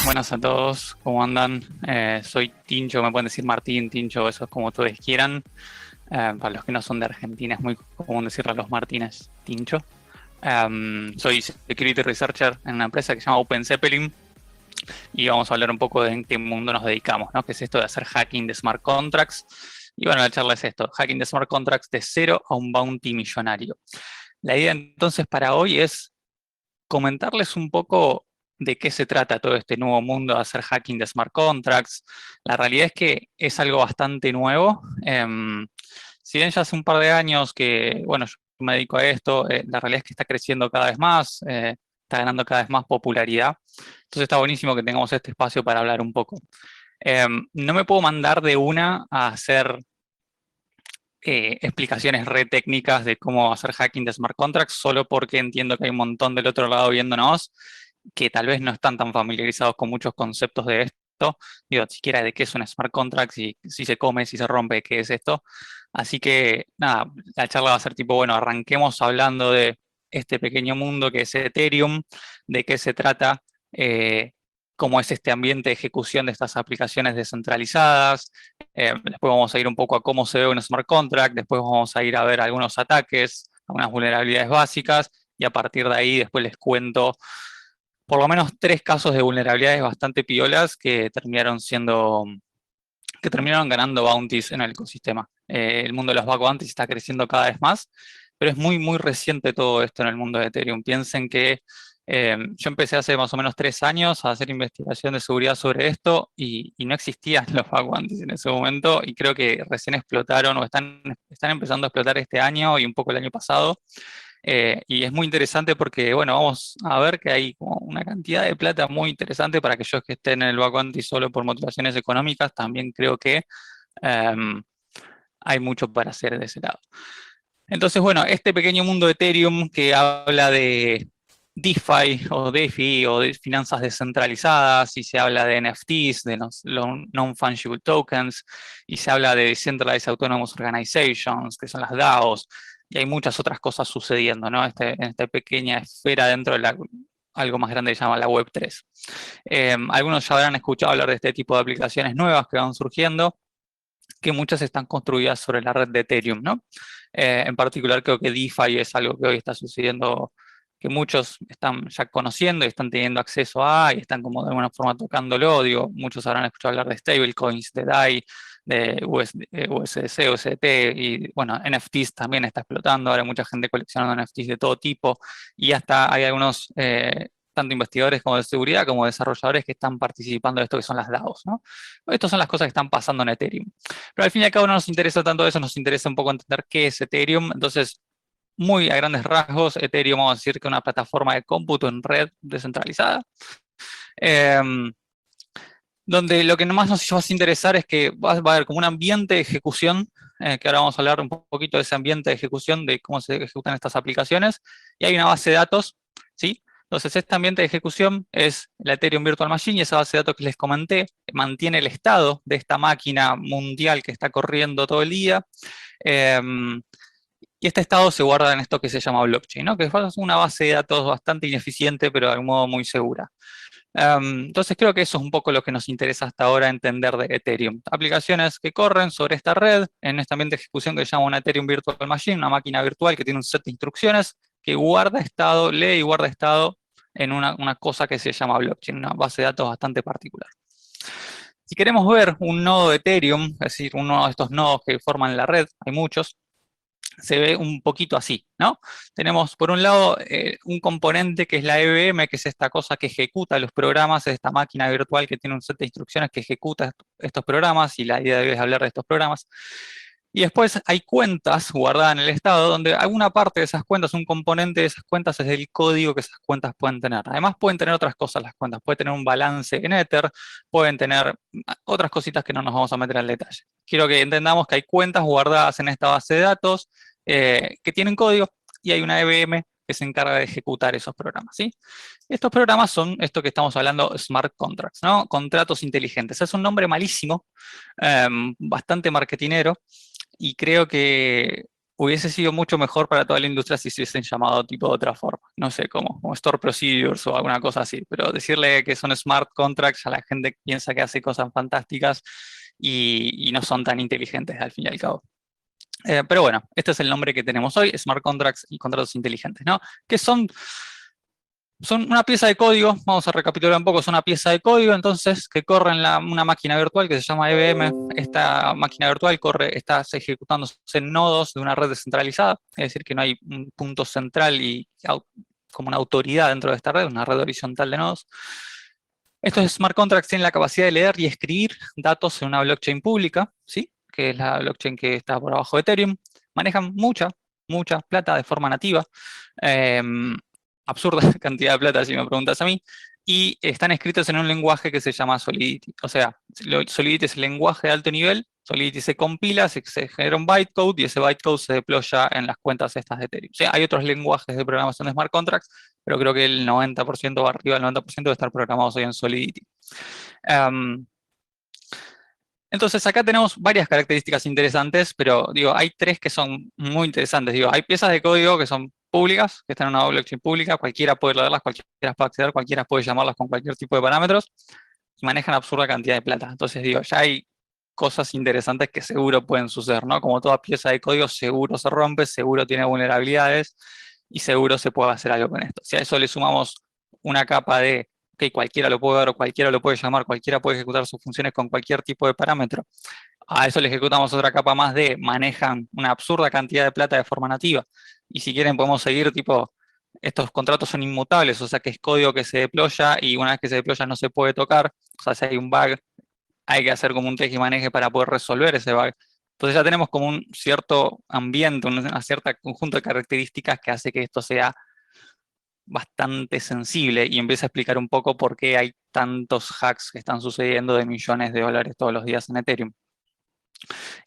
Buenas a todos, ¿cómo andan? Soy Tincho, me pueden decir Martín, Tincho, eso es como ustedes quieran. Para los que no son de Argentina es muy común decirle a los Martínez Tincho. Soy Security Researcher en una empresa que se llama Open Zeppelin y vamos a hablar un poco de en qué mundo nos dedicamos, ¿no? ¿Qué es esto de hacer hacking de smart contracts? Y bueno, la charla es esto, hacking de smart contracts de cero a un bounty millonario. La idea entonces para hoy es comentarles un poco de qué se trata todo este nuevo mundo de hacer hacking de smart contracts. La realidad es que es algo bastante nuevo. Si bien ya hace un par de años que, bueno, yo me dedico a esto, la realidad es que está creciendo cada vez más, está ganando cada vez más popularidad. Entonces está buenísimo que tengamos este espacio para hablar un poco. No me puedo mandar de una a hacer explicaciones re técnicas de cómo hacer hacking de smart contracts, solo porque entiendo que hay un montón del otro lado viéndonos que tal vez no están tan familiarizados con muchos conceptos de esto, digo, siquiera de qué es un smart contract, si se come, si se rompe, qué es esto. Así que, nada, la charla va a ser tipo, bueno, arranquemos hablando de este pequeño mundo que es Ethereum, de qué se trata, cómo es este ambiente de ejecución de estas aplicaciones descentralizadas. Después vamos a ir un poco a cómo se ve un smart contract, después vamos a ir a ver algunos ataques, algunas vulnerabilidades básicas, y a partir de ahí después les cuento por lo menos 3 casos de vulnerabilidades bastante piolas que terminaron ganando bounties en el ecosistema. El mundo de los bug bounties está creciendo cada vez más, pero es muy, muy reciente todo esto en el mundo de Ethereum. Piensen que yo empecé hace más o menos 3 años a hacer investigación de seguridad sobre esto y no existían los bug bounties en ese momento y creo que recién explotaron o están empezando a explotar este año y un poco el año pasado. Y es muy interesante porque, bueno, vamos a ver que hay como una cantidad de plata muy interesante para aquellos que estén en el backend y solo por motivaciones económicas. También creo que em, hay mucho para hacer de ese lado. Entonces, bueno, este pequeño mundo de Ethereum que habla de DeFi o DeFi o de finanzas descentralizadas, y se habla de NFTs, de los Non-Fungible Tokens, y se habla de Decentralized Autonomous Organizations, que son las DAOs, y hay muchas otras cosas sucediendo, ¿no? En esta pequeña esfera dentro de algo más grande que se llama la Web3. Algunos ya habrán escuchado hablar de este tipo de aplicaciones nuevas que van surgiendo, que muchas están construidas sobre la red de Ethereum, ¿no? En particular creo que DeFi es algo que hoy está sucediendo, que muchos están ya conociendo y están teniendo acceso a, y están como de alguna forma tocándolo. Digo, muchos habrán escuchado hablar de stablecoins, de DAI, de USDC, USDT, y bueno, NFTs también está explotando. Ahora hay mucha gente coleccionando NFTs de todo tipo, y hasta hay algunos, tanto investigadores como de seguridad, como desarrolladores que están participando de esto que son las DAOs, ¿no? Estas son las cosas que están pasando en Ethereum. Pero al fin y al cabo no nos interesa tanto eso, nos interesa un poco entender qué es Ethereum. Entonces, muy a grandes rasgos, Ethereum vamos a decir que es una plataforma de cómputo en red descentralizada, eh, donde lo que más nos va a interesar es que va a haber como un ambiente de ejecución, que ahora vamos a hablar un poquito de ese ambiente de ejecución, de cómo se ejecutan estas aplicaciones, y hay una base de datos, ¿sí? Entonces, este ambiente de ejecución es la Ethereum Virtual Machine, y esa base de datos que les comenté mantiene el estado de esta máquina mundial que está corriendo todo el día. Y este estado se guarda en esto que se llama blockchain, ¿no? Que es una base de datos bastante ineficiente, pero de algún modo muy segura. Entonces creo que eso es un poco lo que nos interesa hasta ahora entender de Ethereum. Aplicaciones que corren sobre esta red, en este ambiente de ejecución que se llama una Ethereum Virtual Machine, una máquina virtual que tiene un set de instrucciones que guarda estado, lee y guarda estado en una cosa que se llama blockchain, una base de datos bastante particular. Si queremos ver un nodo de Ethereum, es decir, uno de estos nodos que forman la red, hay muchos, se ve un poquito así, ¿no? Tenemos por un lado un componente que es la EVM, que es esta cosa que ejecuta los programas, es esta máquina virtual que tiene un set de instrucciones que ejecuta estos programas, y la idea de hoy es hablar de estos programas. Y después hay cuentas guardadas en el estado, donde alguna parte de esas cuentas, un componente de esas cuentas es el código que esas cuentas pueden tener. Además pueden tener otras cosas las cuentas, pueden tener un balance en Ether, pueden tener otras cositas que no nos vamos a meter al detalle. Quiero que entendamos que hay cuentas guardadas en esta base de datos que tienen código, y hay una EVM que se encarga de ejecutar esos programas, ¿sí? Estos programas son esto que estamos hablando, smart contracts, ¿no? Contratos inteligentes. Es un nombre malísimo, bastante marketinero, y creo que hubiese sido mucho mejor para toda la industria si se hubiesen llamado tipo de otra forma. No sé, como Store Procedures o alguna cosa así. Pero decirle que son smart contracts, ya la gente piensa que hace cosas fantásticas y no son tan inteligentes al fin y al cabo. Pero bueno, este es el nombre que tenemos hoy, Smart Contracts y contratos inteligentes, ¿no? Que son una pieza de código, vamos a recapitular un poco, son una pieza de código entonces que corre en una máquina virtual que se llama EVM. Esta máquina virtual está ejecutándose en nodos de una red descentralizada, es decir, que no hay un punto central y como una autoridad dentro de esta red, una red horizontal de nodos. Estos smart contracts tienen la capacidad de leer y escribir datos en una blockchain pública, ¿sí? Que es la blockchain que está por abajo de Ethereum. Manejan mucha plata de forma nativa. Absurda cantidad de plata, si me preguntas a mí. Y están escritos en un lenguaje que se llama Solidity. O sea, Solidity es el lenguaje de alto nivel. Solidity se compila, se genera un bytecode y ese bytecode se deploya en las cuentas estas de Ethereum. O sea, hay otros lenguajes de programación de smart contracts, pero creo que el 90% o arriba del 90% debe estar programados hoy en Solidity. Entonces acá tenemos varias características interesantes, pero digo, hay tres que son muy interesantes. Digo, hay piezas de código que son públicas, que están en una blockchain pública, cualquiera puede leerlas, cualquiera puede acceder, cualquiera puede llamarlas con cualquier tipo de parámetros, y manejan absurda cantidad de plata. Entonces digo, ya hay cosas interesantes que seguro pueden suceder, ¿no? Como toda pieza de código, seguro se rompe, seguro tiene vulnerabilidades, y seguro se puede hacer algo con esto. Si a eso le sumamos una capa de que cualquiera lo puede ver, cualquiera lo puede llamar, cualquiera puede ejecutar sus funciones con cualquier tipo de parámetro. A eso le ejecutamos otra capa más de manejan una absurda cantidad de plata de forma nativa. Y si quieren podemos seguir tipo, estos contratos son inmutables, o sea que es código que se deploya y una vez que se deploya no se puede tocar. O sea, si hay un bug, hay que hacer como un tejimaneje para poder resolver ese bug. Entonces ya tenemos como un cierto ambiente, una cierta conjunto de características que hace que esto sea bastante sensible y empieza a explicar un poco por qué hay tantos hacks que están sucediendo de millones de dólares todos los días en Ethereum.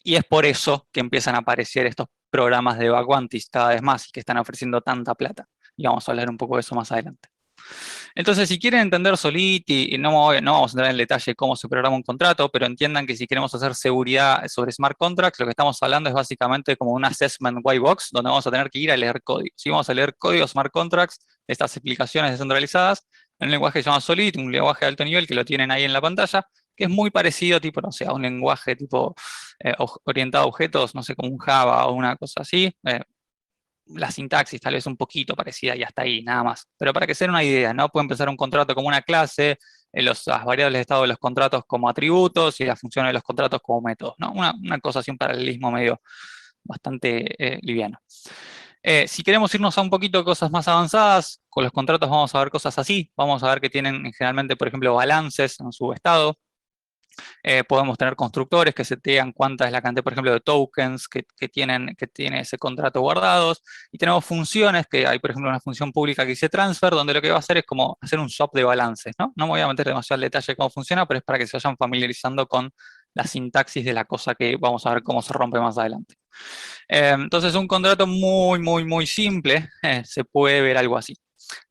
Y es por eso que empiezan a aparecer estos programas de Vaguantis cada vez más y que están ofreciendo tanta plata. Y vamos a hablar un poco de eso más adelante. Entonces, si quieren entender Solidity, no vamos a entrar en el detalle de cómo se programa un contrato, pero entiendan que si queremos hacer seguridad sobre smart contracts, lo que estamos hablando es básicamente como un assessment white box, donde vamos a tener que ir a leer código. Si vamos a leer código smart contracts, estas aplicaciones descentralizadas, en un lenguaje que se llama Solidity, un lenguaje de alto nivel que lo tienen ahí en la pantalla, que es muy parecido, tipo, no sé, a un lenguaje tipo orientado a objetos, no sé, como un Java o una cosa así. La sintaxis tal vez un poquito parecida y hasta ahí, nada más. Pero para que se den una idea, ¿no? Pueden empezar un contrato como una clase, las variables de estado de los contratos como atributos y las funciones de los contratos como métodos, ¿no? Una cosa así, un paralelismo medio bastante liviano. Si queremos irnos a un poquito cosas más avanzadas, con los contratos vamos a ver cosas así. Vamos a ver que tienen generalmente, por ejemplo, balances en su estado. Podemos tener constructores que setean cuánta es la cantidad, por ejemplo, de tokens que tiene ese contrato guardados. Y tenemos funciones, que hay, por ejemplo, una función pública que dice transfer, donde lo que va a hacer es como hacer un swap de balances, ¿no? No me voy a meter demasiado al detalle de cómo funciona, pero es para que se vayan familiarizando con la sintaxis de la cosa que vamos a ver cómo se rompe más adelante. Entonces, un contrato muy simple, se puede ver algo así.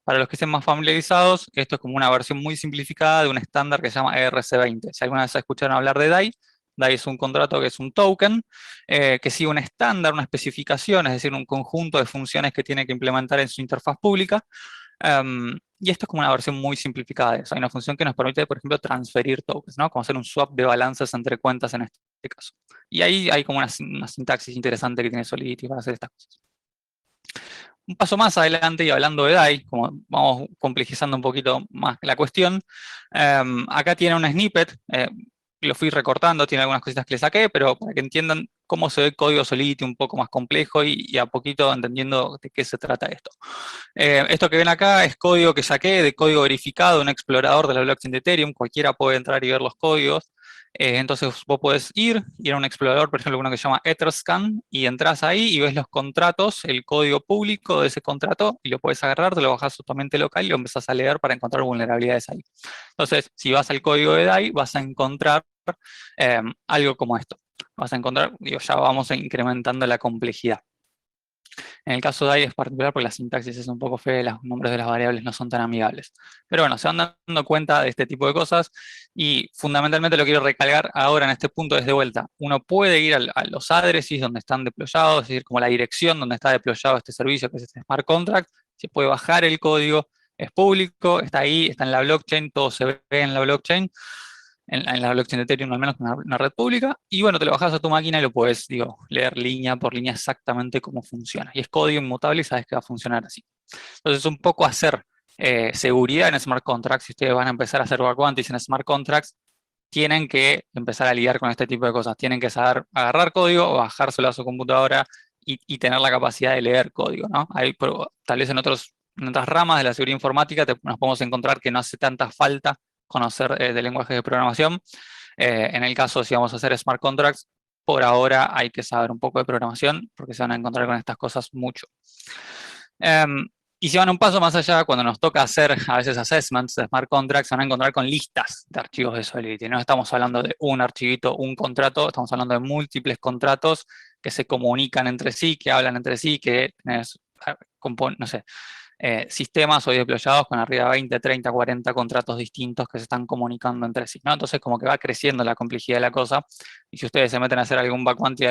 Para los que estén más familiarizados, esto es como una versión muy simplificada de un estándar que se llama ERC20. Si alguna vez escucharon hablar de DAI, DAI es un contrato que es un token, que sigue un estándar, una especificación, es decir, un conjunto de funciones que tiene que implementar en su interfaz pública. Y esto es como una versión muy simplificada de eso. Hay una función que nos permite, por ejemplo, transferir tokens, ¿no? Como hacer un swap de balances entre cuentas en este caso. Y ahí hay como una sintaxis interesante que tiene Solidity para hacer estas cosas. Un paso más adelante y hablando de DAI, como vamos complejizando un poquito más la cuestión, acá tiene un snippet, lo fui recortando, tiene algunas cositas que le saqué, pero para que entiendan cómo se ve el código Solidity un poco más complejo y a poquito entendiendo de qué se trata esto. Esto que ven acá es código que saqué de código verificado, un explorador de la blockchain de Ethereum, cualquiera puede entrar y ver los códigos. Entonces vos podés ir a un explorador, por ejemplo, uno que se llama Etherscan, y entras ahí y ves los contratos, el código público de ese contrato, y lo puedes agarrar, te lo bajas a tu mente local y lo empezás a leer para encontrar vulnerabilidades ahí. Entonces, si vas al código de DAI, vas a encontrar algo como esto. Vas a encontrar, digo, ya vamos incrementando la complejidad. En el caso de AI es particular porque la sintaxis es un poco fea y los nombres de las variables no son tan amigables. Pero bueno, se van dando cuenta de este tipo de cosas y fundamentalmente lo quiero recalcar ahora en este punto es de vuelta. Uno puede ir a los addresses donde están deployados, es decir, como la dirección donde está deployado este servicio, que es este smart contract, se puede bajar el código, es público, está ahí, está en la blockchain, todo se ve en la blockchain, en la blockchain de Ethereum al menos, una red pública, y bueno, te lo bajas a tu máquina y lo puedes, digo, leer línea por línea exactamente cómo funciona. Y es código inmutable y sabes que va a funcionar así. Entonces, un poco hacer seguridad en smart contracts. Si ustedes van a empezar a hacer backwanties en smart contracts, tienen que empezar a lidiar con este tipo de cosas. Tienen que saber agarrar código, bajárselo a su computadora y tener la capacidad de leer código, ¿no? Tal vez en otras ramas de la seguridad informática nos podemos encontrar que no hace tanta falta conocer de lenguajes de programación. En el caso, si vamos a hacer smart contracts, por ahora hay que saber un poco de programación porque se van a encontrar con estas cosas mucho. Y si van un paso más allá, cuando nos toca hacer a veces assessments de smart contracts, se van a encontrar con listas de archivos de Solidity. No estamos hablando de un archivito, un contrato, estamos hablando de múltiples contratos que se comunican entre sí, que hablan entre sí, que tenés, no sé, sistemas hoy deployados con arriba de 20, 30, 40 contratos distintos que se están comunicando entre sí, ¿no? Entonces como que va creciendo la complejidad de la cosa, y si ustedes se meten a hacer algún backwanty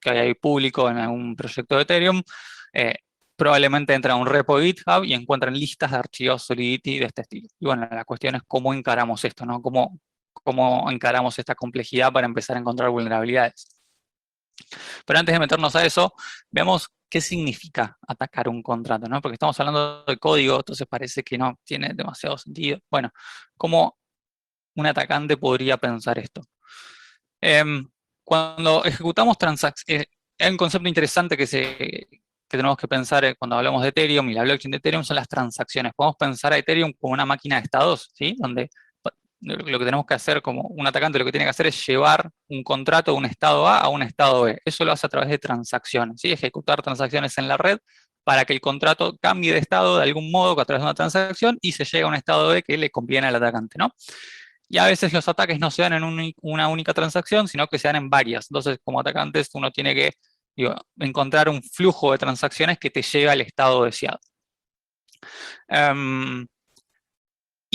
que hay ahí público en algún proyecto de Ethereum, probablemente entran a un repo de GitHub y encuentran listas de archivos Solidity de este estilo. Y bueno, la cuestión es cómo encaramos esto, ¿no? Cómo encaramos esta complejidad para empezar a encontrar vulnerabilidades. Pero antes de meternos a eso, veamos qué significa atacar un contrato, ¿no? Porque estamos hablando de código, entonces parece que no tiene demasiado sentido. Bueno, ¿cómo un atacante podría pensar esto? Cuando ejecutamos transacciones, hay un concepto interesante que tenemos que pensar cuando hablamos de Ethereum y la blockchain de Ethereum son las transacciones. Podemos pensar a Ethereum como una máquina de estados, ¿sí? Donde lo que tenemos que hacer como un atacante, lo que tiene que hacer es llevar un contrato de un estado A a un estado B. Eso lo hace a través de transacciones, ¿sí? Ejecutar transacciones en la red para que el contrato cambie de estado de algún modo a través de una transacción y se llegue a un estado B que le conviene al atacante, ¿no? Y a veces los ataques no se dan en una única transacción, sino que se dan en varias. Entonces, como atacantes, uno tiene que encontrar un flujo de transacciones que te lleve al estado deseado.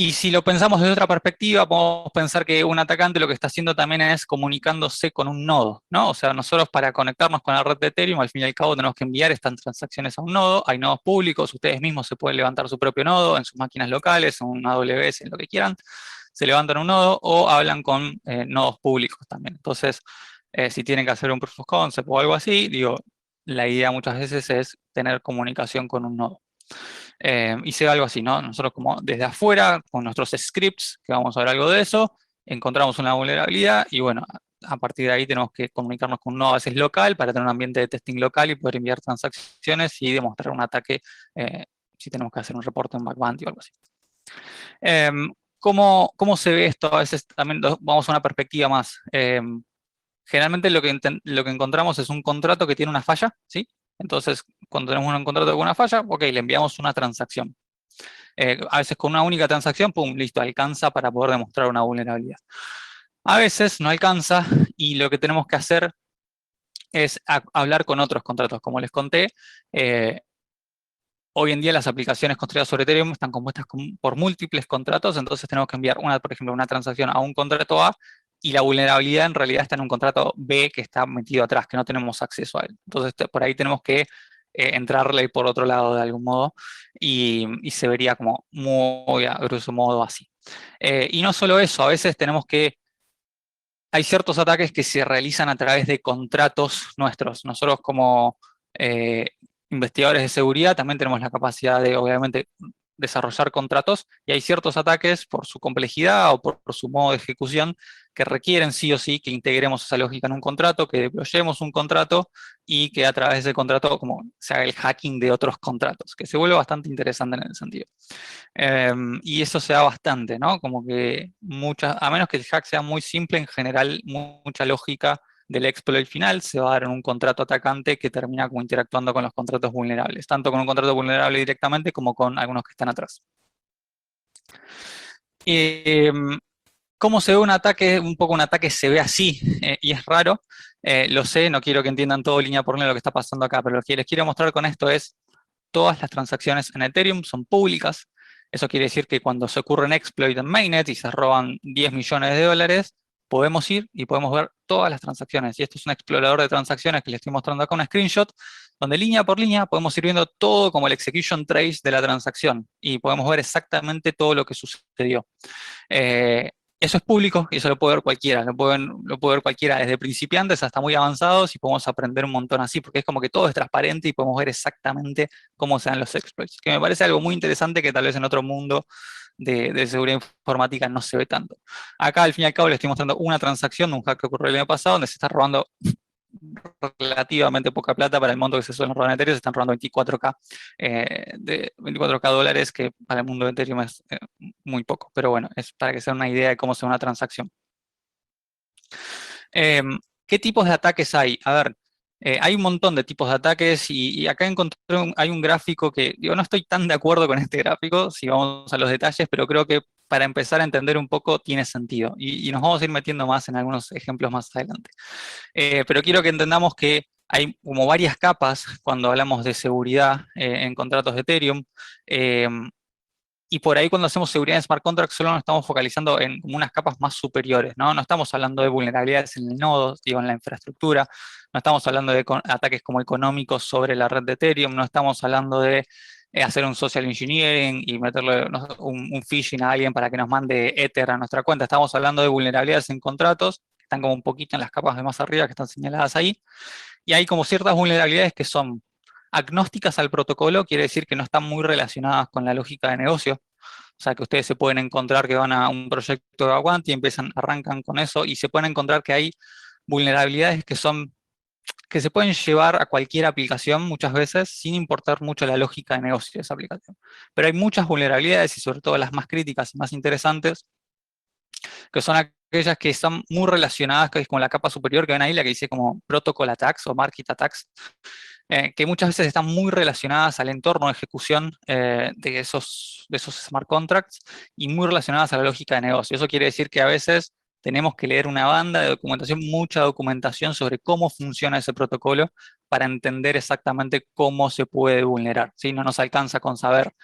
Y si lo pensamos desde otra perspectiva, podemos pensar que un atacante lo que está haciendo también es comunicándose con un nodo, ¿no? O sea, nosotros para conectarnos con la red de Ethereum, al fin y al cabo tenemos que enviar estas transacciones a un nodo, hay nodos públicos, ustedes mismos se pueden levantar su propio nodo en sus máquinas locales, en un AWS, en lo que quieran, se levantan un nodo o hablan con nodos públicos también. Entonces, si tienen que hacer un proof of concept o algo así, digo, la idea muchas veces es tener comunicación con un nodo. Y se ve algo así, ¿no? Nosotros como desde afuera, con nuestros scripts, que vamos a ver algo de eso, encontramos una vulnerabilidad y bueno, a partir de ahí tenemos que comunicarnos con un nodo a veces local para tener un ambiente de testing local y poder enviar transacciones y demostrar un ataque si tenemos que hacer un reporte en Backbounty o algo así. ¿Cómo se ve esto? A veces también vamos a una perspectiva más. Generalmente lo que encontramos es un contrato que tiene una falla, ¿sí? Entonces, cuando tenemos un contrato con una falla, ok, le enviamos una transacción. A veces con una única transacción, pum, listo, alcanza para poder demostrar una vulnerabilidad. A veces no alcanza y lo que tenemos que hacer es hablar con otros contratos. Como les conté, hoy en día las aplicaciones construidas sobre Ethereum están compuestas por múltiples contratos, entonces tenemos que enviar, por ejemplo, una transacción a un contrato A y la vulnerabilidad en realidad está en un contrato B que está metido atrás, que no tenemos acceso a él. Entonces por ahí tenemos que entrarle por otro lado de algún modo y se vería como muy a grosso modo así. Y no solo eso, a veces hay ciertos ataques que se realizan a través de contratos nuestros. Nosotros como investigadores de seguridad también tenemos la capacidad de, obviamente, desarrollar contratos y hay ciertos ataques por su complejidad o por su modo de ejecución que requieren sí o sí que integremos esa lógica en un contrato, que deployemos un contrato y que a través de ese contrato como se haga el hacking de otros contratos, que se vuelve bastante interesante en ese sentido. Y eso se da bastante, ¿no? Como que a menos que el hack sea muy simple, en general mucha lógica del exploit final se va a dar en un contrato atacante que termina como interactuando con los contratos vulnerables, tanto con un contrato vulnerable directamente como con algunos que están atrás. ¿Cómo se ve un ataque? Un poco un ataque se ve así, y es raro. Lo sé, no quiero que entiendan todo línea por línea lo que está pasando acá, pero lo que les quiero mostrar con esto es todas las transacciones en Ethereum son públicas. Eso quiere decir que cuando se ocurre un exploit en mainnet y se roban 10 millones de dólares, podemos ir y podemos ver todas las transacciones. Y esto es un explorador de transacciones que les estoy mostrando acá un screenshot, donde línea por línea podemos ir viendo todo como el execution trace de la transacción y podemos ver exactamente todo lo que sucedió. Eh, Eso es público y eso lo puede ver cualquiera, lo puede ver cualquiera desde principiantes hasta muy avanzados y podemos aprender un montón así, porque es como que todo es transparente y podemos ver exactamente cómo se dan los exploits, que me parece algo muy interesante que tal vez en otro mundo de seguridad informática no se ve tanto. Acá al fin y al cabo les estoy mostrando una transacción de un hack que ocurrió el año pasado donde se está robando relativamente poca plata para el monto que se suelen robar en Ethereum, se están robando 24K, de 24K dólares, que para el mundo de Ethereum es muy poco, pero bueno, es para que se den una idea de cómo se ve una transacción. ¿Qué tipos de ataques hay? A ver, hay un montón de tipos de ataques y acá encontré hay un gráfico que, digo, no estoy tan de acuerdo con este gráfico, si vamos a los detalles, pero creo que para empezar a entender un poco tiene sentido y nos vamos a ir metiendo más en algunos ejemplos más adelante. Pero quiero que entendamos que hay como varias capas cuando hablamos de seguridad en contratos de Ethereum. eh, y por ahí cuando hacemos seguridad en smart contracts solo nos estamos focalizando en como unas capas más superiores, ¿no? No estamos hablando de vulnerabilidades en el nodo, digo, en la infraestructura, no estamos hablando de ataques como económicos sobre la red de Ethereum, no estamos hablando de hacer un social engineering y meterle no sé, un phishing a alguien para que nos mande Ether a nuestra cuenta. Estamos hablando de vulnerabilidades en contratos, que están como un poquito en las capas de más arriba, que están señaladas ahí, y hay como ciertas vulnerabilidades que son agnósticas al protocolo, quiere decir que no están muy relacionadas con la lógica de negocio. O sea, que ustedes se pueden encontrar que van a un proyecto de Aguante y arrancan con eso y se pueden encontrar que hay vulnerabilidades que se pueden llevar a cualquier aplicación muchas veces sin importar mucho la lógica de negocio de esa aplicación. Pero hay muchas vulnerabilidades y sobre todo las más críticas y más interesantes, que son aquellas que están muy relacionadas con la capa superior que ven ahí, la que dice como protocol attacks o market attacks, que muchas veces están muy relacionadas al entorno de ejecución de esos smart contracts y muy relacionadas a la lógica de negocio. Eso quiere decir que a veces tenemos que leer una banda de documentación, mucha documentación sobre cómo funciona ese protocolo para entender exactamente cómo se puede vulnerar. ¿Sí? No nos alcanza con saber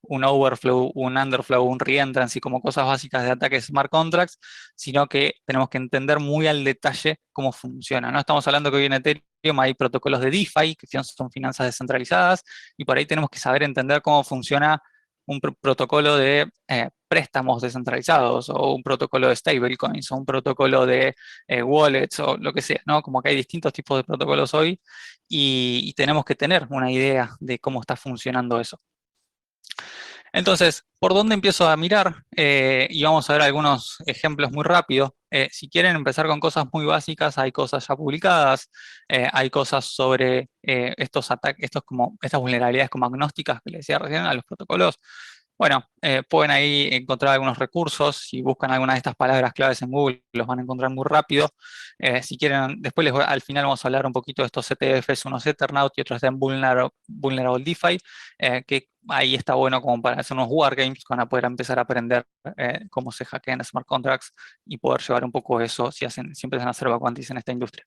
un overflow, un underflow, un reentrance y como cosas básicas de ataques smart contracts, sino que tenemos que entender muy al detalle cómo funciona. No estamos hablando que hoy en Ethereum hay protocolos de DeFi, que son finanzas descentralizadas, y por ahí tenemos que saber entender cómo funciona un protocolo de préstamos descentralizados, o un protocolo de stablecoins, o un protocolo de wallets, o lo que sea, ¿no? Como que hay distintos tipos de protocolos hoy, y tenemos que tener una idea de cómo está funcionando eso. Entonces, ¿por dónde empiezo a mirar? Y vamos a ver algunos ejemplos muy rápido. Si quieren empezar con cosas muy básicas, hay cosas ya publicadas, hay cosas sobre estos ataques, estas vulnerabilidades como agnósticas que les decía recién a los protocolos. Bueno, pueden ahí encontrar algunos recursos, si buscan alguna de estas palabras claves en Google, los van a encontrar muy rápido. Si quieren, después al final vamos a hablar un poquito de estos ETFs, unos Eternaut y otros de Vulnerable DeFi, que ahí está bueno como para hacer unos wargames, que van a poder empezar a aprender cómo se hackean smart contracts y poder llevar un poco eso si empiezan a hacer vacantes en esta industria.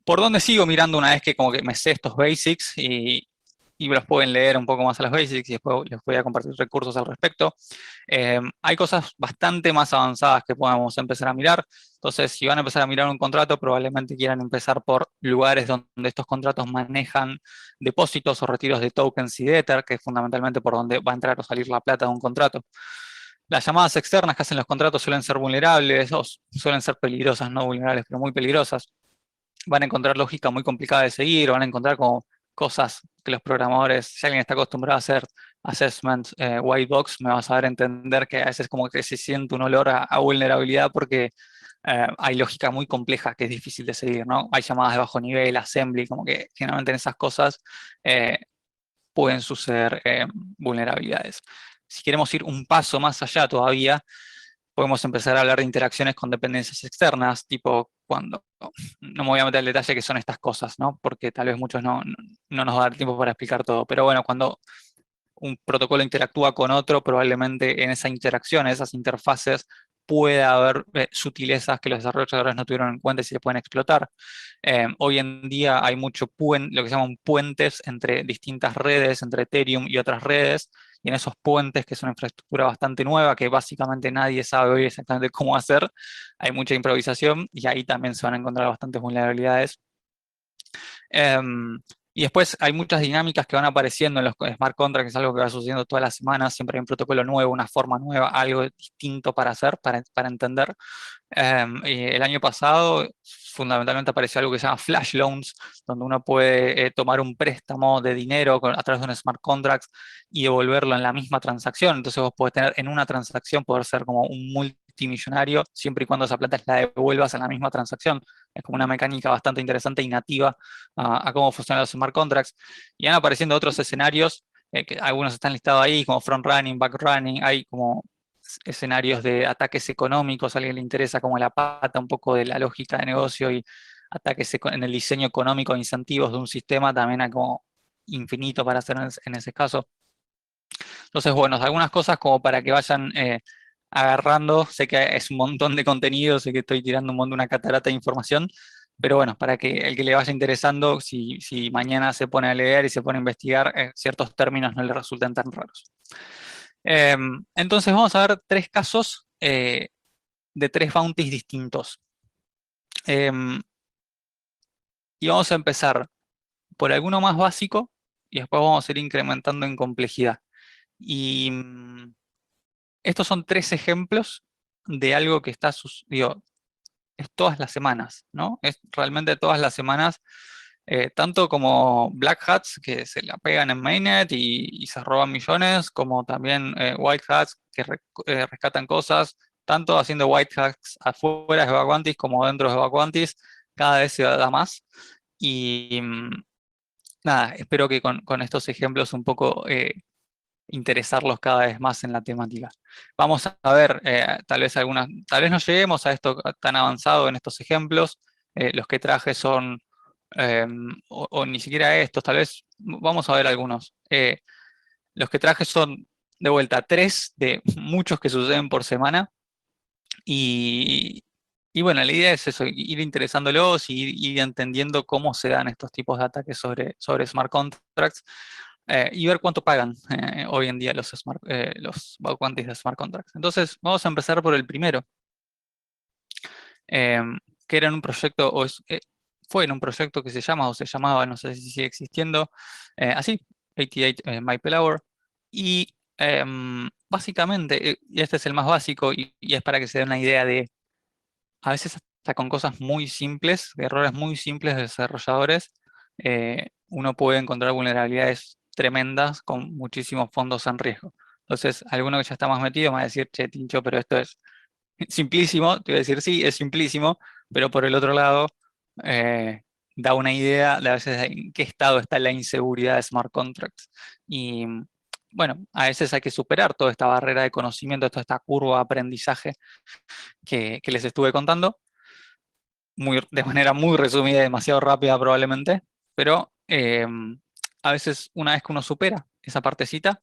¿Por dónde sigo mirando una vez que como que me sé estos basics y los pueden leer un poco más a los basics y después les voy a compartir recursos al respecto? Hay cosas bastante más avanzadas que podemos empezar a mirar. Entonces, si van a empezar a mirar un contrato, probablemente quieran empezar por lugares donde estos contratos manejan depósitos o retiros de tokens y de Ether, que es fundamentalmente por donde va a entrar o salir la plata de un contrato. Las llamadas externas que hacen los contratos suelen ser vulnerables, o suelen ser peligrosas, no vulnerables, pero muy peligrosas. Van a encontrar lógica muy complicada de seguir, van a encontrar como cosas que los programadores, si alguien está acostumbrado a hacer assessments white box, me va a saber entender que a veces como que se siente un olor a vulnerabilidad porque hay lógica muy compleja que es difícil de seguir, ¿no? Hay llamadas de bajo nivel, assembly, como que generalmente en esas cosas eh, pueden suceder vulnerabilidades. Si queremos ir un paso más allá todavía, podemos empezar a hablar de interacciones con dependencias externas, tipo cuando, no me voy a meter al detalle que son estas cosas, ¿no? Porque tal vez muchos no nos va a dar tiempo para explicar todo, pero bueno, cuando un protocolo interactúa con otro, probablemente en esa interacción, en esas interfaces, puede haber sutilezas que los desarrolladores no tuvieron en cuenta y se pueden explotar. Hoy en día hay mucho lo que se llaman puentes entre distintas redes, entre Ethereum y otras redes, y en esos puentes, que es una infraestructura bastante nueva, que básicamente nadie sabe hoy exactamente cómo hacer, hay mucha improvisación y ahí también se van a encontrar bastantes vulnerabilidades. Y después hay muchas dinámicas que van apareciendo en los smart contracts, que es algo que va sucediendo todas las semanas, siempre hay un protocolo nuevo, una forma nueva, algo distinto para hacer, para entender. Y el año pasado fundamentalmente apareció algo que se llama flash loans, donde uno puede tomar un préstamo de dinero a través de un smart contract y devolverlo en la misma transacción. Entonces vos podés tener en una transacción, poder ser como un multimillonario, siempre y cuando esa plata la devuelvas en la misma transacción. Es como una mecánica bastante interesante y nativa a cómo funcionan los smart contracts. Y van apareciendo otros escenarios, que algunos están listados ahí, como front running, back running, hay como escenarios de ataques económicos, a alguien le interesa como la pata un poco de la lógica de negocio y ataques en el diseño económico, incentivos de un sistema, también hay como infinito para hacer en ese caso. Entonces, bueno, algunas cosas como para que vayan agarrando, sé que es un montón de contenido, sé que estoy tirando un montón, una catarata de información, pero bueno, para que el que le vaya interesando, si mañana se pone a leer y se pone a investigar, ciertos términos no le resulten tan raros. Entonces vamos a ver tres casos de tres bounties distintos. Y vamos a empezar por alguno más básico y después vamos a ir incrementando en complejidad. Y estos son tres ejemplos de algo que está, digo, es todas las semanas, ¿no? Es realmente todas las semanas, tanto como Black Hats que se la pegan en Mainnet y se roban millones, como también White Hats que rescatan cosas, tanto haciendo White Hats afuera de Vacuantis como dentro de Vacuantis, cada vez se da más. Y nada, espero que con estos ejemplos un poco interesarlos cada vez más en la temática. Vamos a ver, tal vez no lleguemos a esto tan avanzado en estos ejemplos. Los que traje son, o ni siquiera estos, tal vez vamos a ver algunos. Los que traje son, de vuelta, tres de muchos que suceden por semana. Y, y bueno, la idea es eso, ir interesándolos y ir entendiendo cómo se dan estos tipos de ataques sobre smart contracts y ver cuánto pagan hoy en día los bug bounties de smart contracts. Entonces, vamos a empezar por el primero, eh, que era en un proyecto, fue en un proyecto que se llama, o se llamaba, no sé si sigue existiendo, así, 88 MyPellour, y básicamente, y este es el más básico, y es para que se den una idea de, a veces hasta con cosas muy simples, de errores muy simples de desarrolladores, uno puede encontrar vulnerabilidades tremendas con muchísimos fondos en riesgo. Entonces, alguno que ya está más metido me va a decir, che, Tincho, pero esto es simplísimo. Te voy a decir, sí, es simplísimo, pero por el otro lado, eh, da una idea de a veces en qué estado está la inseguridad de smart contracts. Y bueno, a veces hay que superar toda esta barrera de conocimiento, toda esta curva de aprendizaje que les estuve contando, de manera muy resumida y demasiado rápida probablemente, pero a veces una vez que uno supera esa partecita,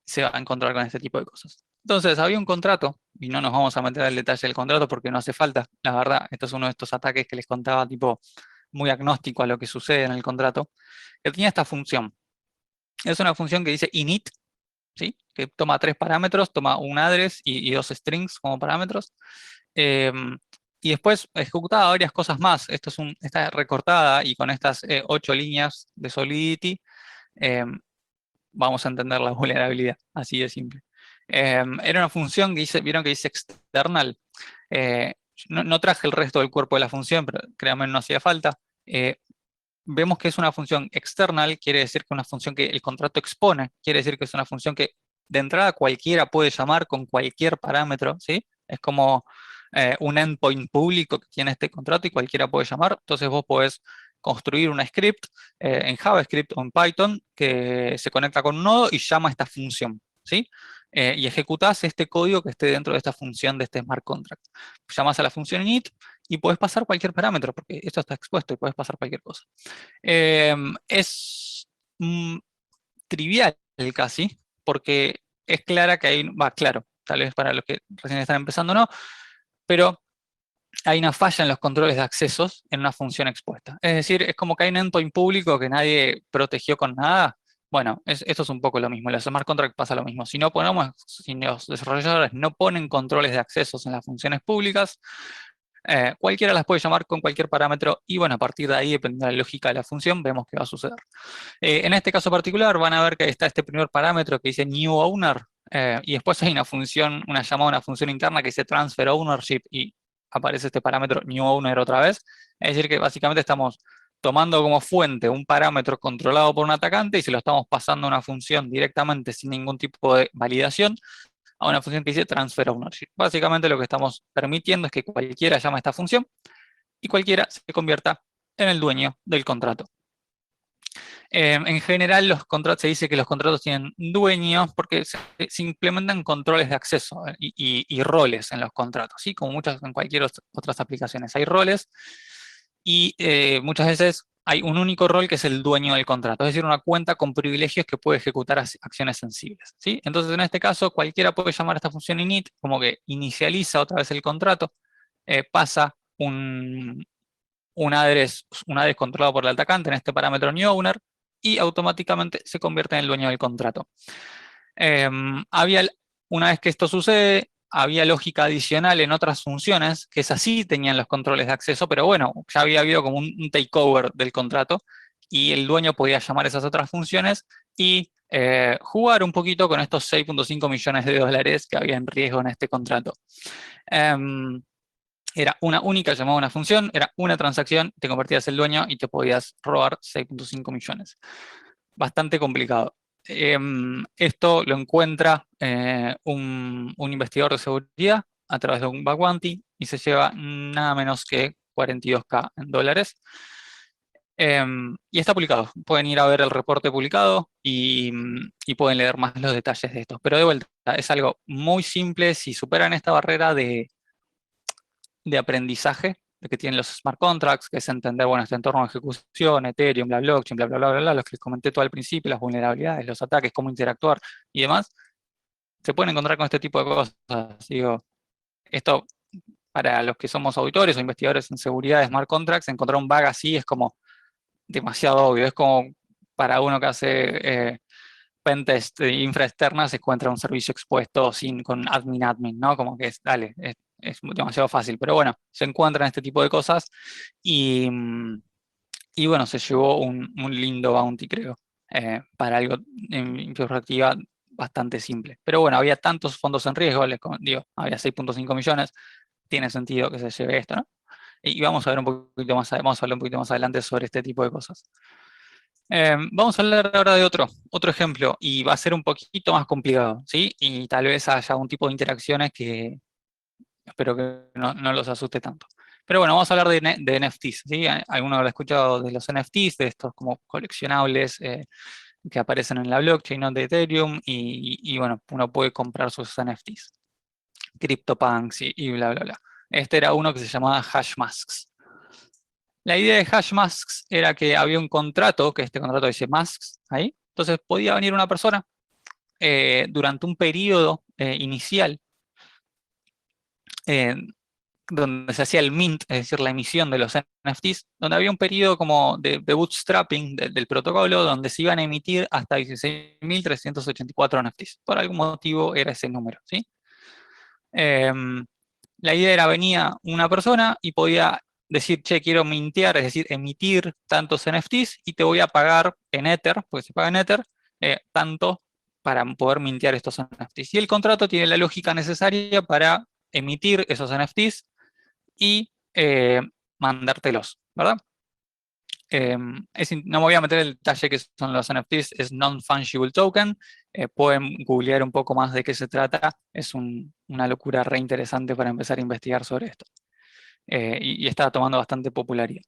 se va a encontrar con este tipo de cosas. Entonces, había un contrato, y no nos vamos a meter al detalle del contrato porque no hace falta, la verdad, esto es uno de estos ataques que les contaba, tipo, muy agnóstico a lo que sucede en el contrato, que tenía esta función. Es una función que dice init, ¿sí? Que toma tres parámetros, toma un address y dos strings como parámetros. Y después ejecutaba varias cosas más. Está recortada y con estas 8 líneas de Solidity vamos a entender la vulnerabilidad, así de simple. Era una función que vieron que dice external. Eh, no traje el resto del cuerpo de la función, pero créanme, no hacía falta. Vemos que es una función external, quiere decir que es una función que el contrato expone, quiere decir que es una función que de entrada cualquiera puede llamar con cualquier parámetro, ¿sí? Es como un endpoint público que tiene este contrato y cualquiera puede llamar. Entonces vos podés construir una script en JavaScript o en Python que se conecta con un nodo y llama a esta función, ¿sí? Y ejecutás este código que esté dentro de esta función de este smart contract. Llamas a la función init y puedes pasar cualquier parámetro, porque esto está expuesto y puedes pasar cualquier cosa. Es trivial casi, porque es clara que hay, claro, tal vez para los que recién están empezando no, pero hay una falla en los controles de accesos en una función expuesta. Es decir, es como que hay un endpoint público que nadie protegió con nada. Bueno, esto es un poco lo mismo. En los smart contracts pasa lo mismo. Si los desarrolladores no ponen controles de accesos en las funciones públicas, cualquiera las puede llamar con cualquier parámetro y bueno, a partir de ahí, dependiendo de la lógica de la función, vemos qué va a suceder. En este caso particular van a ver que está este primer parámetro que dice new owner y después hay una función, una llamada a una función interna que dice transfer ownership y aparece este parámetro new owner otra vez. Es decir que básicamente estamos tomando como fuente un parámetro controlado por un atacante y se lo estamos pasando a una función directamente sin ningún tipo de validación a una función que dice transfer ownership. Básicamente lo que estamos permitiendo es que cualquiera llame a esta función y cualquiera se convierta en el dueño del contrato. En general, se dice que los contratos tienen dueños porque se implementan controles de acceso y roles en los contratos, ¿sí? Como en cualquier otras aplicaciones. Hay roles y muchas veces hay un único rol que es el dueño del contrato, es decir, una cuenta con privilegios que puede ejecutar acciones sensibles, ¿sí? Entonces, en este caso, cualquiera puede llamar a esta función init, como que inicializa otra vez el contrato, pasa un address controlado por el atacante en este parámetro newOwner y automáticamente se convierte en el dueño del contrato. Una vez que esto sucede, había lógica adicional en otras funciones que esas sí tenían los controles de acceso, pero bueno, ya había habido como un takeover del contrato y el dueño podía llamar esas otras funciones y jugar un poquito con estos 6.5 millones de dólares que había en riesgo en este contrato. Era una única llamada a una función, era una transacción, te convertías en el dueño y te podías robar 6.5 millones. Bastante complicado. Esto lo encuentra un investigador de seguridad a través de un bug bounty y se lleva nada menos que 42K en dólares. Y está publicado. Pueden ir a ver el reporte publicado y pueden leer más los detalles de esto. Pero de vuelta, es algo muy simple. Si superan esta barrera de aprendizaje que tienen los smart contracts, que es entender, bueno, este entorno de ejecución, Ethereum, la blockchain, bla, bla, bla, bla, bla, los que les comenté todo al principio, las vulnerabilidades, los ataques, cómo interactuar y demás, se pueden encontrar con este tipo de cosas. Digo, esto para los que somos auditores o investigadores en seguridad de smart contracts, encontrar un bug así es como demasiado obvio, es como para uno que hace pentest de infra externa se encuentra un servicio expuesto con admin, ¿no? Como que dale, es demasiado fácil, pero bueno, se encuentran este tipo de cosas y, y bueno, se llevó un lindo bounty, creo, para algo en perspectiva bastante simple. Pero bueno, había tantos fondos en riesgo, digo, había 6.5 millones, tiene sentido que se lleve esto, ¿no? Y vamos a ver vamos a hablar un poquito más adelante sobre este tipo de cosas. Vamos a hablar ahora de otro ejemplo, y va a ser un poquito más complicado, ¿sí? Y tal vez haya un tipo de interacciones que espero que no los asuste tanto. Pero bueno, vamos a hablar de NFTs, ¿sí? Alguno habrá escuchado de los NFTs, de estos como coleccionables que aparecen en la blockchain, ¿no? De Ethereum, y bueno, uno puede comprar sus NFTs, CryptoPunks y bla, bla, bla. Este era uno que se llamaba Hashmasks. La idea de Hashmasks era que había un contrato, que este contrato dice masks ahí, entonces podía venir una persona durante un periodo inicial eh, donde se hacía el mint, es decir, la emisión de los NFTs, donde había un periodo como de bootstrapping del protocolo, donde se iban a emitir hasta 16.384 NFTs. Por algún motivo era ese número, ¿sí? La idea era, venía una persona y podía decir, che, quiero mintear, es decir, emitir tantos NFTs y te voy a pagar en Ether, porque se paga en Ether, tanto para poder mintear estos NFTs. Y el contrato tiene la lógica necesaria para emitir esos NFTs y mandártelos, ¿verdad? No me voy a meter en el detalle que son los NFTs, es Non-Fungible Token, pueden googlear un poco más de qué se trata, es una locura re interesante para empezar a investigar sobre esto. Y está tomando bastante popularidad.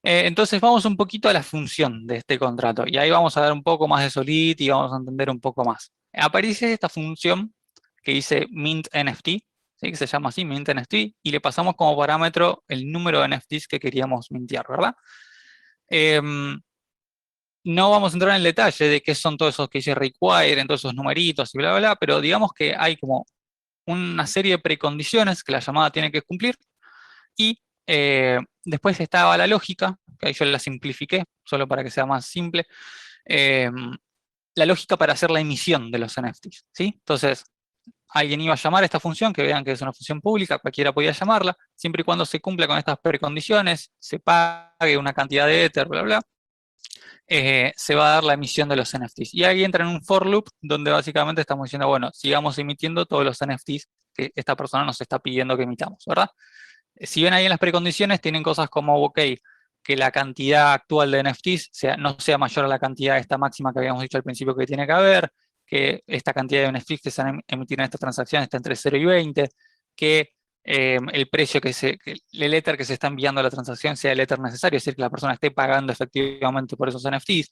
Entonces vamos un poquito a la función de este contrato, y ahí vamos a dar un poco más de Solidity y vamos a entender un poco más. Aparece esta función que dice mint NFT, ¿sí? Que se llama así, mint NFT, y le pasamos como parámetro el número de NFTs que queríamos mintear, ¿verdad? No vamos a entrar en el detalle de qué son todos esos que dice require, en todos esos numeritos y bla, bla, bla, pero digamos que hay como una serie de precondiciones que la llamada tiene que cumplir, y después estaba la lógica, que ahí yo la simplifiqué, solo para que sea más simple, eh, la lógica para hacer la emisión de los NFTs, ¿sí? Entonces, alguien iba a llamar a esta función, que vean que es una función pública, cualquiera podía llamarla, siempre y cuando se cumpla con estas precondiciones, se pague una cantidad de Ether, bla, bla, se va a dar la emisión de los NFTs. Y ahí entra en un for loop donde básicamente estamos diciendo, bueno, sigamos emitiendo todos los NFTs que esta persona nos está pidiendo que emitamos, ¿verdad? Si ven ahí en las precondiciones, tienen cosas como, ok, que la cantidad actual de NFTs no sea mayor a la cantidad esta máxima que habíamos dicho al principio que tiene que haber, que esta cantidad de NFTs que se han emitido en esta transacción está entre 0 y 20, que el precio que el Ether que se está enviando a la transacción sea el Ether necesario, es decir, que la persona esté pagando efectivamente por esos NFTs,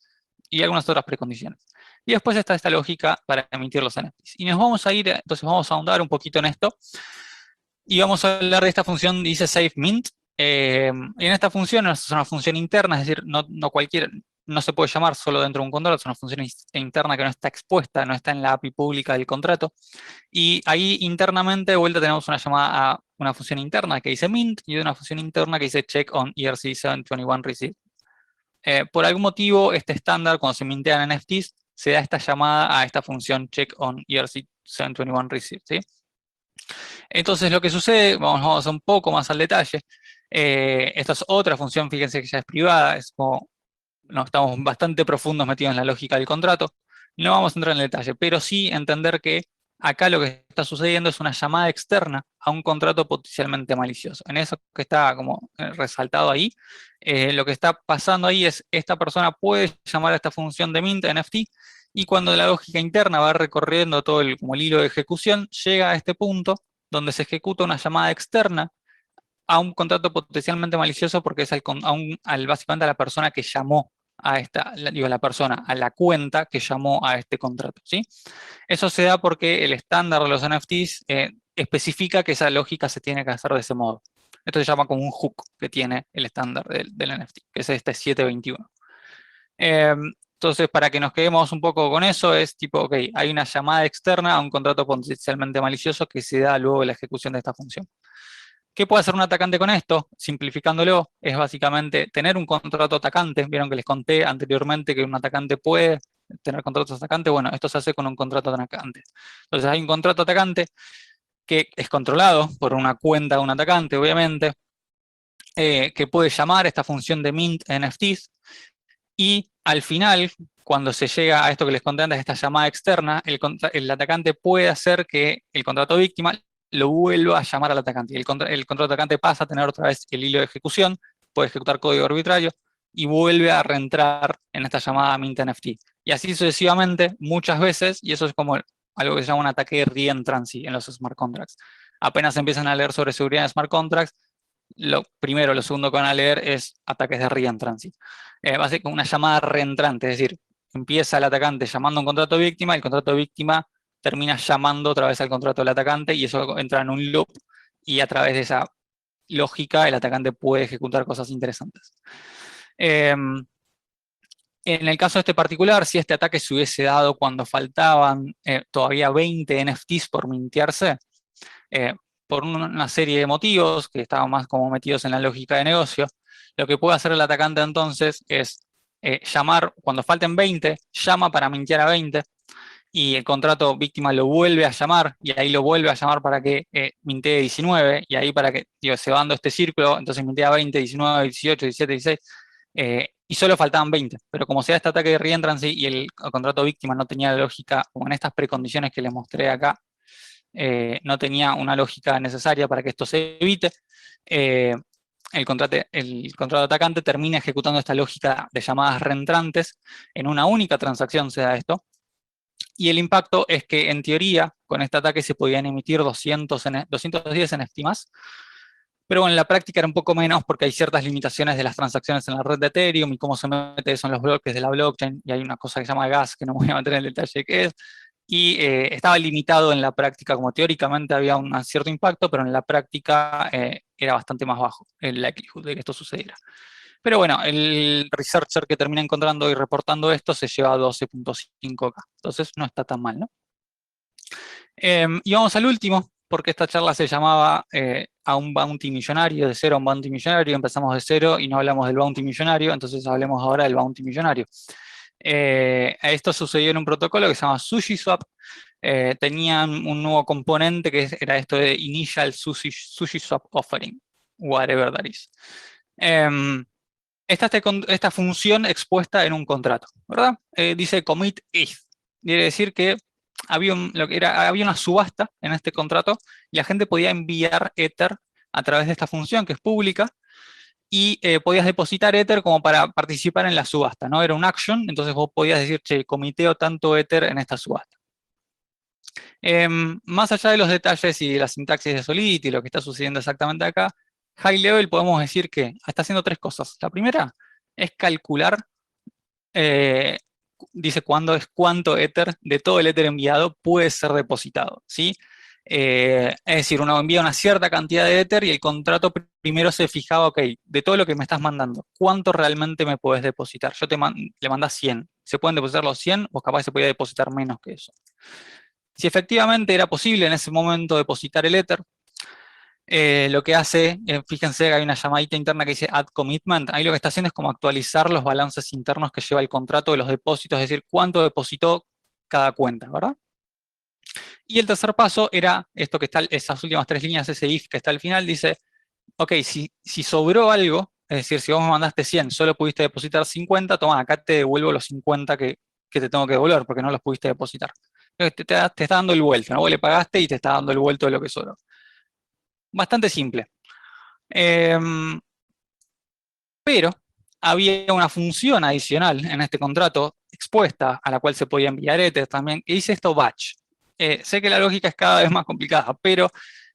y algunas otras precondiciones. Y después está esta lógica para emitir los NFTs. Y nos vamos a ir, entonces vamos a ahondar un poquito en esto, y vamos a hablar de esta función, dice SafeMint. En esta función es una función interna, es decir, no se puede llamar solo dentro de un contrato, es una función interna que no está expuesta, no está en la API pública del contrato. Y ahí internamente de vuelta tenemos una llamada a una función interna que dice mint y una función interna que dice check on ERC721 receive. Por algún motivo, este estándar, cuando se mintean NFTs, se da esta llamada a esta función check on ERC721 receive, ¿sí? Entonces lo que sucede, vamos un poco más al detalle, esta es otra función, fíjense que ya es privada, es como, no, estamos bastante profundos metidos en la lógica del contrato, no vamos a entrar en el detalle, pero sí entender que acá lo que está sucediendo es una llamada externa a un contrato potencialmente malicioso. En eso que está como resaltado ahí, lo que está pasando ahí es, esta persona puede llamar a esta función de mint NFT, y cuando la lógica interna va recorriendo todo como el hilo de ejecución, llega a este punto donde se ejecuta una llamada externa a un contrato potencialmente malicioso, porque es básicamente a la persona que llamó a la persona, a la cuenta que llamó a este contrato, ¿sí? Eso se da porque el estándar de los NFTs especifica que esa lógica se tiene que hacer de ese modo. Esto se llama como un hook que tiene el estándar del NFT, que es este 721. Entonces, para que nos quedemos un poco con eso, es tipo, ok, hay una llamada externa a un contrato potencialmente malicioso que se da luego de la ejecución de esta función. ¿Qué puede hacer un atacante con esto? Simplificándolo, es básicamente tener un contrato atacante. Vieron que les conté anteriormente que un atacante puede tener contratos atacantes. Bueno, esto se hace con un contrato atacante. Entonces hay un contrato atacante que es controlado por una cuenta de un atacante, obviamente, que puede llamar esta función de mint NFTs, y al final, cuando se llega a esto que les conté antes, esta llamada externa, el atacante puede hacer que el contrato víctima lo vuelva a llamar al atacante. El contrato atacante pasa a tener otra vez el hilo de ejecución, puede ejecutar código arbitrario y vuelve a reentrar en esta llamada mint NFT. Y así sucesivamente, muchas veces, y eso es como algo que se llama un ataque de reentrancy en los smart contracts. Apenas empiezan a leer sobre seguridad de smart contracts, lo primero, lo segundo que van a leer es ataques de reentrancy. Va a ser una llamada reentrante, es decir, empieza el atacante llamando a un contrato víctima, el contrato víctima termina llamando otra vez al contrato del atacante, y eso entra en un loop, y a través de esa lógica el atacante puede ejecutar cosas interesantes. En el caso de este particular, si este ataque se hubiese dado cuando faltaban todavía 20 NFTs por mintearse, por una serie de motivos que estaban más como metidos en la lógica de negocio, lo que puede hacer el atacante entonces es llamar, cuando falten 20, llama para mintear a 20, y el contrato víctima lo vuelve a llamar, y ahí lo vuelve a llamar para que mintee 19, y ahí para que se va dando este círculo, entonces mintea 20, 19, 18, 17, 16, y solo faltaban 20, pero como sea este ataque de reentrancy y el contrato víctima no tenía la lógica, como en estas precondiciones que les mostré acá, no tenía una lógica necesaria para que esto se evite, el contrato atacante termina ejecutando esta lógica de llamadas reentrantes. En una única transacción se da esto, y el impacto es que en teoría con este ataque se podían emitir 210 NFT más, pero en la práctica era un poco menos porque hay ciertas limitaciones de las transacciones en la red de Ethereum y cómo se mete eso en los bloques de la blockchain, y hay una cosa que se llama gas, que no me voy a meter en el detalle qué es, y estaba limitado en la práctica, como teóricamente había un cierto impacto, pero en la práctica era bastante más bajo el likelihood de que esto sucediera. Pero bueno, el researcher que termina encontrando y reportando esto se lleva 12.5K. Entonces no está tan mal, ¿no? Y vamos al último, porque esta charla se llamaba a un bounty millonario, de cero a un bounty millonario. Empezamos de cero y no hablamos del bounty millonario, entonces hablemos ahora del bounty millonario. Esto sucedió en un protocolo que se llama SushiSwap. Tenían un nuevo componente que era esto de Initial SushiSwap Offering, whatever that is. Esta función expuesta en un contrato, ¿verdad? Dice commit ETH. Quiere decir que había una subasta en este contrato y la gente podía enviar Ether a través de esta función que es pública y podías depositar Ether como para participar en la subasta, ¿no? Era un action, entonces vos podías decir, che, comiteo tanto Ether en esta subasta. Más allá de los detalles y de la sintaxis de Solidity y lo que está sucediendo exactamente acá, high level podemos decir que está haciendo tres cosas. La primera es calcular, dice cuánto Ether de todo el Ether enviado puede ser depositado, ¿sí? Es decir, uno envía una cierta cantidad de Ether y el contrato primero se fijaba, ok, de todo lo que me estás mandando, ¿cuánto realmente me puedes depositar? Le mandas 100. ¿Se pueden depositar los 100 o capaz se podía depositar menos que eso? Si efectivamente era posible en ese momento depositar el Ether, lo que hace, fíjense que hay una llamadita interna que dice add commitment, ahí lo que está haciendo es como actualizar los balances internos que lleva el contrato de los depósitos, es decir, cuánto depositó cada cuenta, ¿verdad? Y el tercer paso era esto que está, esas últimas tres líneas, ese if que está al final, dice, ok, si sobró algo, es decir, si vos me mandaste 100, solo pudiste depositar 50, toma, acá te devuelvo los 50 que te tengo que devolver, porque no los pudiste depositar. Te está dando el vuelto, ¿no? Vos le pagaste y te está dando el vuelto de lo que sobró. Bastante simple. Pero había una función adicional en este contrato expuesta a la cual se podía enviar Ether también, que dice esto batch. Sé que la lógica es cada vez más complicada, pero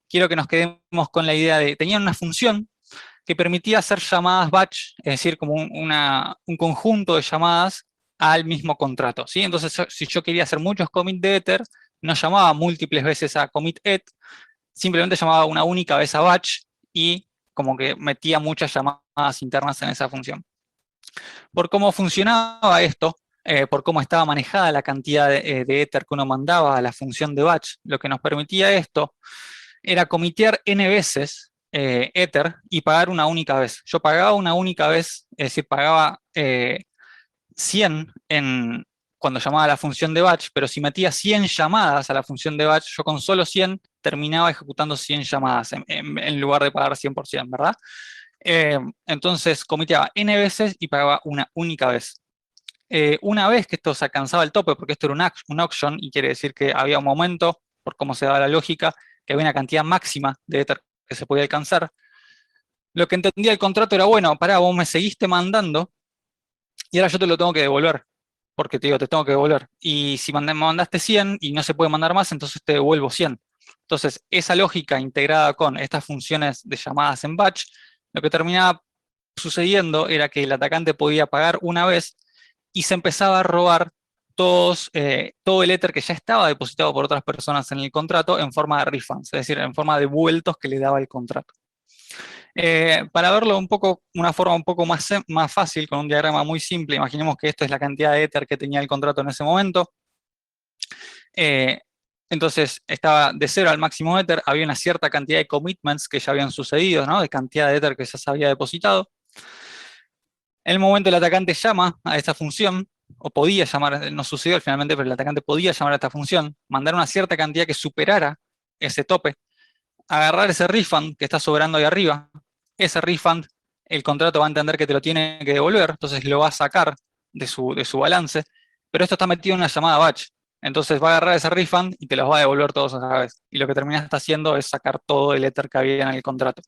quiero que nos quedemos con la idea de, tenían una función que permitía hacer llamadas batch, es decir, como un conjunto de llamadas al mismo contrato, ¿sí? Entonces, si yo quería hacer muchos commit de Ether, no llamaba múltiples veces a commit ETH, simplemente llamaba una única vez a batch y como que metía muchas llamadas internas en esa función. Por cómo funcionaba esto, por cómo estaba manejada la cantidad de Ether que uno mandaba a la función de batch, lo que nos permitía esto era comitear n veces Ether y pagar una única vez. Yo pagaba una única vez, es decir, pagaba 100 cuando llamaba a la función de batch, pero si metía 100 llamadas a la función de batch, yo con solo 100 terminaba ejecutando 100 llamadas en lugar de pagar 100%, ¿verdad? Entonces comiteaba n veces y pagaba una única vez. Una vez que esto se alcanzaba el tope, porque esto era un auction y quiere decir que había un momento, por cómo se daba la lógica, que había una cantidad máxima de Ether que se podía alcanzar, lo que entendía el contrato era, bueno, pará, vos me seguiste mandando y ahora yo te lo tengo que devolver, porque te digo, te tengo que devolver. Y si me mandaste 100 y no se puede mandar más, entonces te devuelvo 100. Entonces, esa lógica integrada con estas funciones de llamadas en batch, lo que terminaba sucediendo era que el atacante podía pagar una vez y se empezaba a robar todo el Ether que ya estaba depositado por otras personas en el contrato en forma de refunds, es decir, en forma de vueltos que le daba el contrato. Para verlo una forma un poco más fácil, con un diagrama muy simple, imaginemos que esto es la cantidad de Ether que tenía el contrato en ese momento. Entonces estaba de 0 al máximo Ether, había una cierta cantidad de commitments que ya habían sucedido, ¿no? De cantidad de Ether que ya se había depositado. En el momento el atacante llama a esta función, o podía llamar, no sucedió finalmente, pero el atacante podía llamar a esta función, mandar una cierta cantidad que superara ese tope, agarrar ese refund que está sobrando ahí arriba, ese refund el contrato va a entender que te lo tiene que devolver, entonces lo va a sacar de su balance, pero esto está metido en una llamada batch, entonces va a agarrar ese refund y te los va a devolver todos a la vez, y lo que terminaste haciendo es sacar todo el Ether que había en el contrato.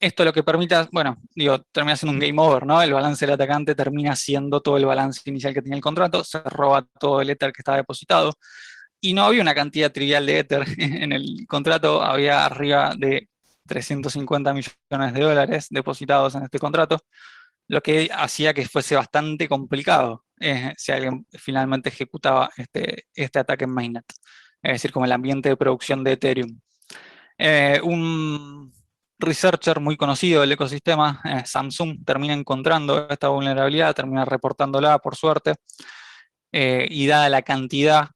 Esto lo que permite, bueno, digo, termina siendo un game over, ¿no? El balance del atacante termina siendo todo el balance inicial que tenía el contrato, se roba todo el Ether que estaba depositado, y no había una cantidad trivial de Ether en el contrato, había arriba de 350 millones de dólares depositados en este contrato, lo que hacía que fuese bastante complicado si alguien finalmente ejecutaba este ataque en mainnet, es decir, como el ambiente de producción de Ethereum. Un researcher muy conocido del ecosistema, Samsung, termina encontrando esta vulnerabilidad, termina reportándola por suerte, y dada la cantidad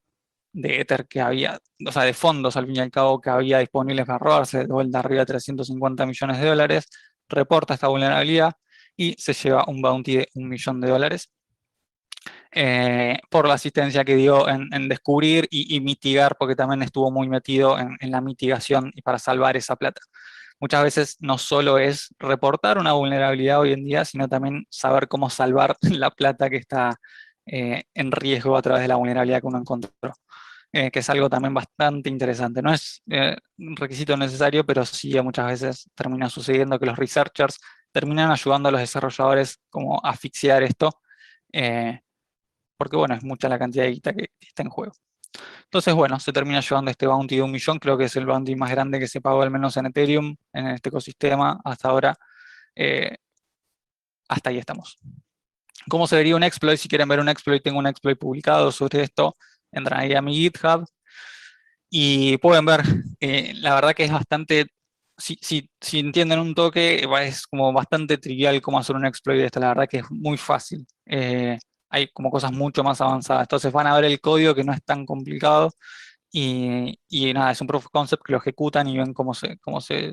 de Ether que había, o sea, de fondos al fin y al cabo que había disponibles para robarse, de vuelta arriba de 350 millones de dólares, reporta esta vulnerabilidad y se lleva un bounty de $1 millón, por la asistencia que dio en descubrir y mitigar, porque también estuvo muy metido en la mitigación y para salvar esa plata. Muchas veces no solo es reportar una vulnerabilidad hoy en día, sino también saber cómo salvar la plata que está en riesgo a través de la vulnerabilidad que uno encontró. Que es algo también bastante interesante. No es un requisito necesario, pero sí muchas veces termina sucediendo que los researchers terminan ayudando a los desarrolladores como a asfixiar esto, eh, porque bueno, es mucha la cantidad de guita que está en juego. Entonces, bueno, se termina llevando este bounty de 1 millón, creo que es el bounty más grande que se pagó al menos en Ethereum, en este ecosistema, hasta ahora. eh, Hasta ahí estamos. ¿Cómo se vería un exploit? Si quieren ver un exploit, tengo un exploit publicado sobre esto, entran ahí a mi GitHub y pueden ver, la verdad que es bastante, si entienden un toque, es como bastante trivial cómo hacer un exploit de esto, la verdad que es muy fácil. Hay como cosas mucho más avanzadas, entonces van a ver el código que no es tan complicado y nada, es un proof of concept que lo ejecutan y ven cómo se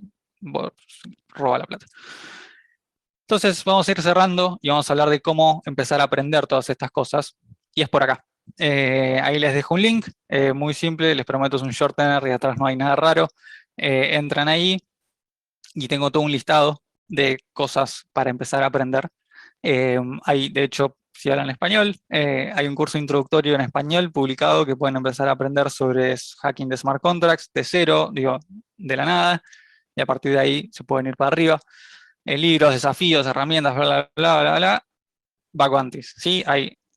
roba la plata. Entonces vamos a ir cerrando y vamos a hablar de cómo empezar a aprender todas estas cosas, y es por acá. Ahí les dejo un link, muy simple, les prometo es un shortener y atrás no hay nada raro. Entran ahí y tengo todo un listado de cosas para empezar a aprender. Hay, de hecho, si hablan español, hay un curso introductorio en español publicado que pueden empezar a aprender sobre hacking de smart contracts de cero, digo, de la nada, y a partir de ahí se pueden ir para arriba. Libros, desafíos, herramientas, bla, bla, bla, bla, Vacuantis, ¿sí?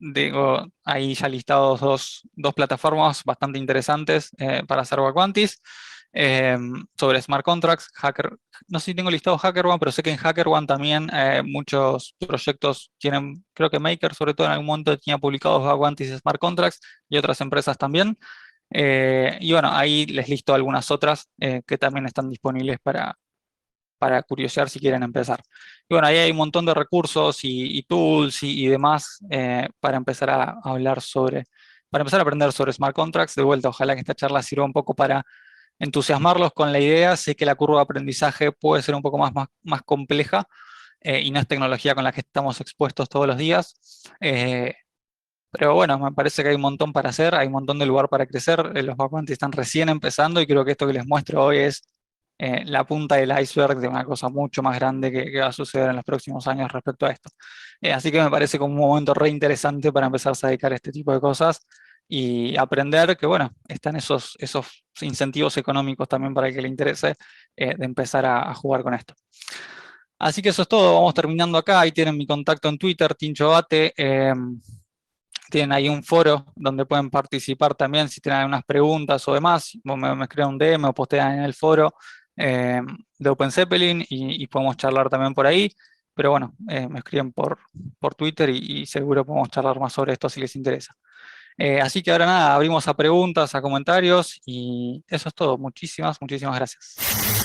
Digo, ahí ya listados dos plataformas bastante interesantes para hacer Vacuantis. Sobre smart contracts, no sé si tengo listado HackerOne, pero sé que en HackerOne también muchos proyectos tienen, creo que Maker sobre todo en algún momento tenía publicados Vacuantis smart contracts y otras empresas también. Y bueno, ahí les listo algunas otras que también están disponibles para curiosear si quieren empezar. Y bueno, ahí hay un montón de recursos y tools y demás para empezar a hablar para empezar a aprender sobre smart contracts. De vuelta, ojalá que esta charla sirva un poco para entusiasmarlos con la idea. Sé que la curva de aprendizaje puede ser un poco más compleja y no es tecnología con la que estamos expuestos todos los días. Pero bueno, me parece que hay un montón para hacer, hay un montón de lugar para crecer. Los backend están recién empezando y creo que esto que les muestro hoy es la punta del iceberg de una cosa mucho más grande que va a suceder en los próximos años respecto a esto. Así que me parece como un momento re interesante para empezarse a dedicar a este tipo de cosas y aprender que, bueno, están esos incentivos económicos también para el que le interese de empezar a jugar con esto. Así que eso es todo, vamos terminando acá. Ahí tienen mi contacto en Twitter, Tincho Bate. Tienen ahí un foro donde pueden participar también si tienen algunas preguntas o demás. Me escriben un DM o postean en el foro de Open Zeppelin y podemos charlar también por ahí. Pero bueno, me escriben por Twitter y seguro podemos charlar más sobre esto si les interesa. Así que ahora nada, abrimos a preguntas, a comentarios y eso es todo. Muchísimas gracias.